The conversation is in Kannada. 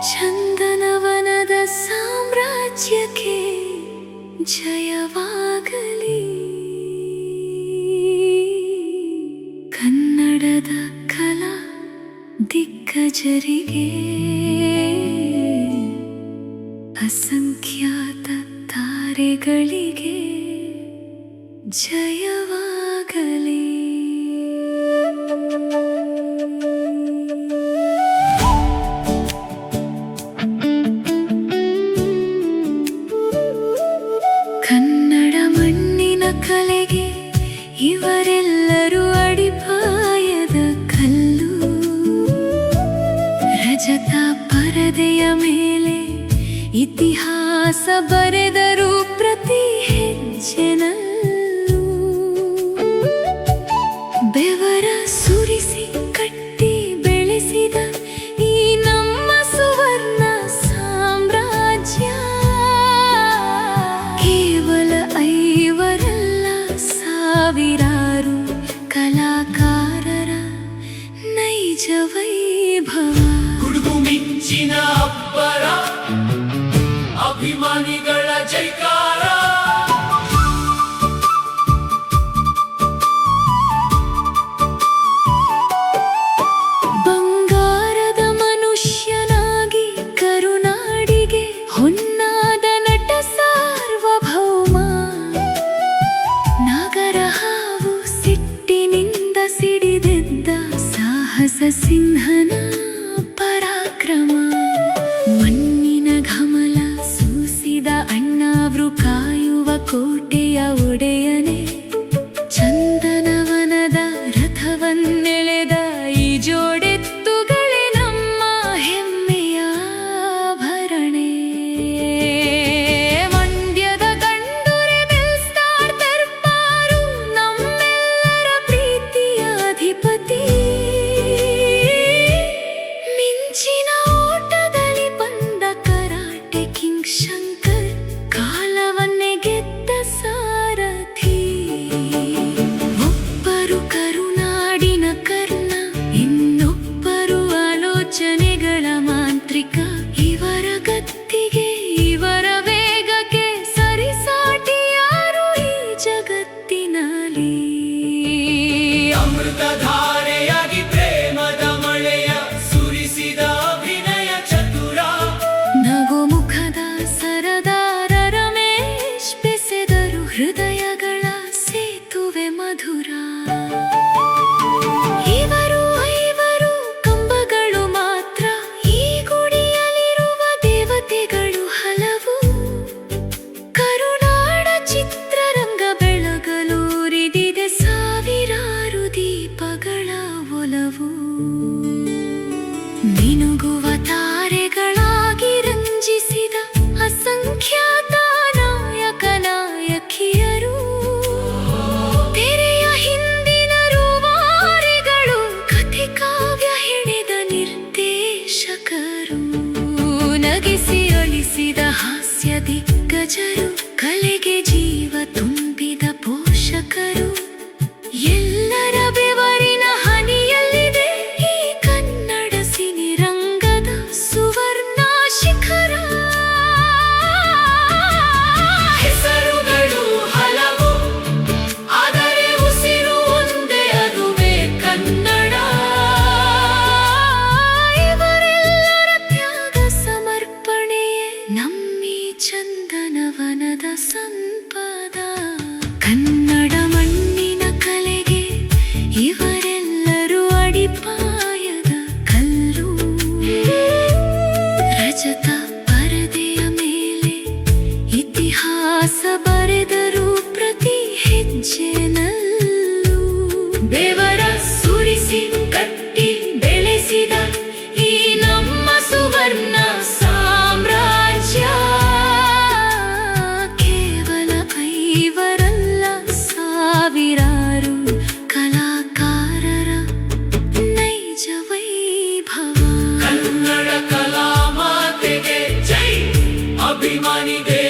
ಚಂದನವನದ ಸಾಮ್ರಾಜ್ಯಕ್ಕೆ ಜಯವಾಗಲಿ. ಕನ್ನಡದ ಕಲಾ ದಿಗ್ಗಜರಿಗೆ ಅಸಂಖ್ಯಾತ ತಾರೆಗಳಿಗೆ ಜಯವಾಗಲಿ. ಕನ್ನಡ ಮಣ್ಣಿನ ಕಲೆಗೆ ಇವರೆಲ್ಲರೂ ಅಡಿಪಾಯದ ಕಲ್ಲು. ರಜತ ಪರದೆಯ ಮೇಲೆ ಇತಿಹಾಸ ಬರೆದರು ಪ್ರತಿ ಹೆಜ್ಜೆನಲ್ಲೂ. ಬೆವರ ಸುರಿಸಿ ಕಟ್ಟಿ ಬೆಳೆಸಿದ ಈ ನಮ್ಮ ಸುವರ್ಣ ಸಾಮ್ರಾಜ್ಯ ಕೇವಲ ಐವರಲ್ಲ, ಸಾವಿರಾರು ಕಲಾಕಾರರ ನೈಜ ವೈಭವ. ಗುಡುಗು ಮಿಂಚಿನ ಅಬ್ಬರ, ಅಭಿಮಾನಿಗಳ ಜೈಕಾರ. ಬಂಗಾರದ ಮನುಷ್ಯನಾಗಿ ಕರುನಾಡಿಗೆ ಹೊನ್ನಾದ ನಟ ಸಾರ್ವಭೌಮ. ನಾಗರ ಹಾವು ಸಿಟ್ಟಿನಿಂದ ಸಿಡಿದೆದ್ದ ಸಾಹಸ ಸಿಂಹನ ಪರಾಕ್ರಮ. ಮಣ್ಣಿನ ಘಮಲ ಸೂಸಿದ ಅಣ್ಣಾವ್ರು ಕಾಯುವ ಕೋಟೆಯ ಒಡೆಯನೆ. ಚಂದನವನದ ರಥವನ್ನೆಳೆದ ಈ ಜೋಡೆತ್ತುಗಳೇ ನಮ್ಮ ಹೆಮ್ಮೆಯ ಭರಣೆ. ಮಂಡ್ಯದ ಗಂಡುರೆ ಬೆಲ್ಸ್ಟಾರ್ ದರ್ಬಾರು ನಮ್ಮೆಲ್ಲರ ಪ್ರೀತಿಯ ಅಧಿಪತಿ. ಮಿಂಚಿನ ಓಟದಲ್ಲಿ ಬಂದ ಕರಾಟೆ ಕಿಂಗ್ ಶಂಕರ್, ಕಾಲವನ್ನೇ ಗೆದ್ದ ಸಾರಥಿ. ಒಬ್ಬರು ಕರುನಾಡಿನ ಕರ್ಣ, ಇನ್ನೊಬ್ಬರು ಆಲೋಚನೆಗಳ ಮಾಂತ್ರಿಕ. ಇವರ ಗತ್ತಿಗೆ ಇವರ ವೇಗಕ್ಕೆ ಸರಿಸಾಟಿ ಯಾರು ಈ ಜಗತ್ತಿನಲ್ಲಿ. ಅಮೃತಧಾರೆಯಾಗಿ ಪ್ರೇಮದ ಮಳೆಯ ಸುರಿಸಿದ ಅಭಿನಯ ಚತುರ. ನಗುಮುಖದ ಸರದಾರ ರಮೇಶ್ ಬೆಸೆದರು ಹೃದಯಗಳ ಸೇತುವೆ ಮಧುರ. ಇವರು ಐವರು ಕಂಬಗಳು ಮಾತ್ರ, ಈ ಗುಡಿಯಲ್ಲಿರುವ ದೇವತೆಗಳು ಹಲವು. ಕರುನಾಡ ಚಿತ್ರರಂಗ ಬೆಳಗಲೂರಿದಿದೆ ಸಾವಿರಾರು ದೀಪಗಳ ಒಲವು. ಮಿನುಗುವ ತಾರೆಗಳಾಗಿ ರಂಜಿಸಿದ ಅಸಂಖ್ಯಾತ ನಾಯಕ ನಾಯಕಿಯರು. ತೆರೆಯ ಹಿಂದಿನ ರೂವಾರಿಗಳು, ಕಥೆ ಕಾವ್ಯ ಹೆಣೆದ ನಿರ್ದೇಶಕರು. ನಗಿಸಿ ಅಳಿಸಿದ ಹಾಸ್ಯ ದಿಗ್ಗಜರು, ಕಲೆಗೆ ಜೀವ ತುಂಬಿದ ಪೋಷಕರು. ಎಲ್ಲರ ಬೆವರಿನ ಹನಿಯಲ್ಲಿದೆ ಈ ಕನ್ನಡ ಸಿನಿರಂಗದ ಸುವರ್ಣ ಶಿಖರ. ಹೆಸರುಗಳು ಹಲವು, ಆದರೆ ಉಸಿರು ಒಂದೇ, ಅದುವೇ ಕನ್ನಡ. ಇವರೆಲ್ಲರ ತ್ಯಾಗ ಸಮರ್ಪಣೆಯೇ ನಮ್ಮಿ ಚಂದನವನದ ಸಂಪದ. ಕನ್ನಡ ಮಣ್ಣಿನ ಕಲೆಗೆ ಇವರೆಲ್ಲರೂ ಅಡಿಪಾಯದ ಕಲ್ಲು. ರಜತ ಪರದೆಯ ಮೇಲೆ ಇತಿಹಾಸ ಬರೆದರು ಪ್ರತಿ ಹೆಜ್ಜೆನಲ್ಲೂ. ಬೆವರ ಸುರಿಸಿ ಕಟ್ಟಿ ಬೆಳೆಸಿದ ಈ ನಮ್ಮ ಸುವರ್ಣ ಸಾಮ್ರಾಜ್ಯ ಕೇವಲ ಐವರಲ್ಲ, ಸಾವಿರಾರು ಕಲಾಕಾರರ ನೈಜ ವೈಭವ. ಕನ್ನಡ ಕಲಾ ಮಾತೆಗೆ ಜೈ, ಅಭಿಮಾನಿಗೆ